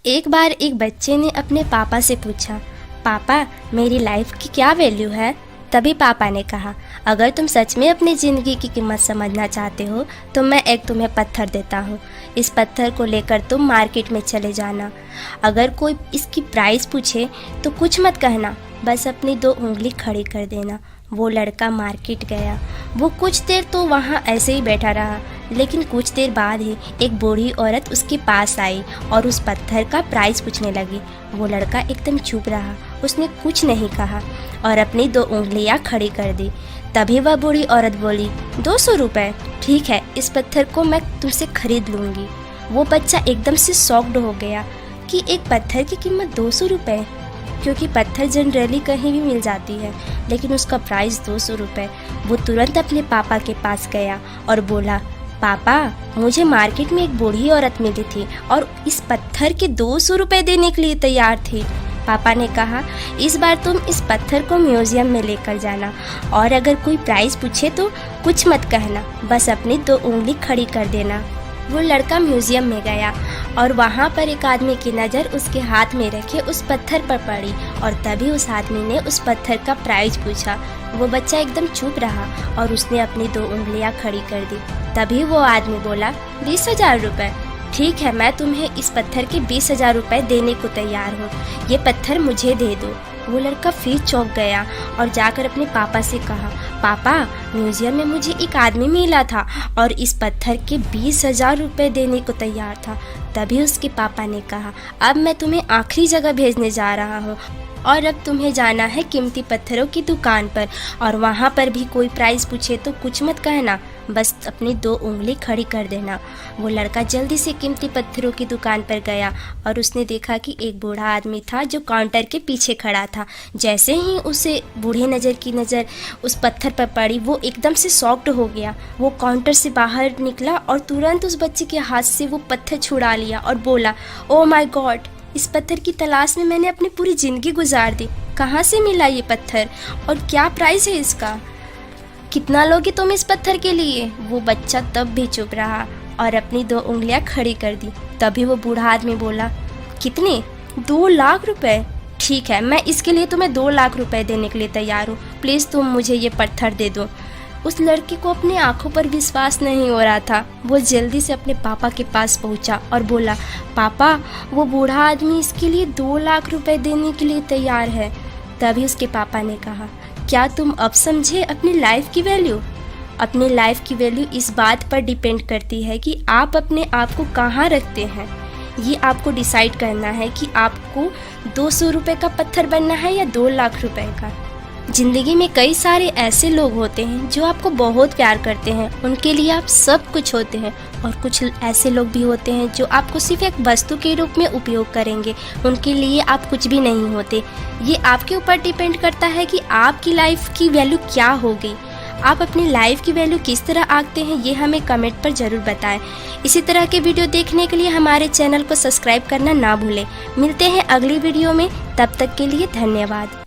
एक बार एक बच्चे ने अपने पापा से पूछा, पापा मेरी लाइफ की क्या वैल्यू है। तभी पापा ने कहा, अगर तुम सच में अपनी ज़िंदगी की कीमत समझना चाहते हो तो मैं एक तुम्हें पत्थर देता हूँ। इस पत्थर को लेकर तुम मार्केट में चले जाना। अगर कोई इसकी प्राइस पूछे तो कुछ मत कहना, बस अपनी 2 उंगली खड़ी कर देना। वो लड़का मार्केट गया। वो कुछ देर तो वहाँ ऐसे ही बैठा रहा, लेकिन कुछ देर बाद ही एक बूढ़ी औरत उसके पास आई और उस पत्थर का प्राइस पूछने लगी। वो लड़का एकदम चुप रहा, उसने कुछ नहीं कहा और अपनी 2 उंगलियां खड़ी कर दी। तभी वह बूढ़ी औरत बोली, 200 रुपये, ठीक है, इस पत्थर को मैं तुमसे खरीद लूँगी। वो बच्चा एकदम से शॉक्ड हो गया कि एक पत्थर की कीमत 200 रुपये, क्योंकि पत्थर जनरली कहीं भी मिल जाती है, लेकिन उसका प्राइस 200 रुपये। वो तुरंत अपने पापा के पास गया और बोला, पापा मुझे मार्केट में एक बूढ़ी औरत मिली थी और इस पत्थर के 200 रुपये देने के लिए तैयार थी। पापा ने कहा, इस बार तुम इस पत्थर को म्यूज़ियम में लेकर जाना और अगर कोई प्राइस पूछे तो कुछ मत कहना, बस अपनी 2 उंगली खड़ी कर देना। वो लड़का म्यूज़ियम में गया और वहाँ पर एक आदमी की नज़र उसके हाथ में रखे उस पत्थर पर पड़ी और तभी उस आदमी ने उस पत्थर का प्राइस पूछा। वो बच्चा एकदम चुप रहा और उसने अपनी 2 उंगलियां खड़ी कर दी। तभी वो आदमी बोला, 20,000 रुपये, ठीक है, मैं तुम्हें इस पत्थर के 20,000 रुपये देने को तैयार हूँ, ये पत्थर मुझे दे दो। वो लड़का फिर चौंक गया और जाकर अपने पापा से कहा, पापा म्यूज़ियम में मुझे एक आदमी मिला था और इस पत्थर के 20,000 रुपये देने को तैयार था। तभी उसके पापा ने कहा, अब मैं तुम्हें आखिरी जगह भेजने जा रहा हूँ और अब तुम्हें जाना है कीमती पत्थरों की दुकान पर और वहाँ पर भी कोई प्राइस पूछे तो कुछ मत कहना, बस अपनी 2 उंगली खड़ी कर देना। वो लड़का जल्दी से कीमती पत्थरों की दुकान पर गया और उसने देखा कि एक बूढ़ा आदमी था जो काउंटर के पीछे खड़ा था। जैसे ही उसे बूढ़े नज़र की नज़र उस पत्थर पर पड़ी, वो एकदम से शॉक्ड हो गया। वो काउंटर से बाहर निकला और तुरंत उस बच्चे के हाथ से वो पत्थर छुड़ा लिया और बोला, ओ माय गॉड, इस पत्थर की तलाश में मैंने अपनी पूरी ज़िंदगी गुजार दी। कहाँ से मिला ये पत्थर और क्या प्राइस है इसका? कितना लोगे तुम इस पत्थर के लिए? वो बच्चा तब भी चुप रहा और अपनी 2 उंगलियां खड़ी कर दी। तभी वो बूढ़ा आदमी बोला, कितने? 2 लाख रुपए, ठीक है, मैं इसके लिए तुम्हें 2 लाख रुपए देने के लिए तैयार हूँ, प्लीज़ तुम मुझे ये पत्थर दे दो। उस लड़के को अपनी आंखों पर विश्वास नहीं हो रहा था। वो जल्दी से अपने पापा के पास पहुंचा और बोला, पापा वो बूढ़ा आदमी इसके लिए 2 लाख रुपए देने के लिए तैयार है। तभी उसके पापा ने कहा, क्या तुम अब समझे अपनी लाइफ की वैल्यू? अपनी लाइफ की वैल्यू इस बात पर डिपेंड करती है कि आप अपने आप को कहाँ रखते हैं। ये आपको डिसाइड करना है कि आपको 200 रुपये का पत्थर बनना है या 2 लाख रुपए का। ज़िंदगी में कई सारे ऐसे लोग होते हैं जो आपको बहुत प्यार करते हैं, उनके लिए आप सब कुछ होते हैं, और कुछ ऐसे लोग भी होते हैं जो आपको सिर्फ एक वस्तु के रूप में उपयोग करेंगे, उनके लिए आप कुछ भी नहीं होते। ये आपके ऊपर डिपेंड करता है कि आपकी लाइफ की वैल्यू क्या होगी। आप अपनी लाइफ की वैल्यू किस तरह आंकते हैं, ये हमें कमेंट पर ज़रूर बताएं। इसी तरह के वीडियो देखने के लिए हमारे चैनल को सब्सक्राइब करना ना भूलें। मिलते हैं अगली वीडियो में, तब तक के लिए धन्यवाद।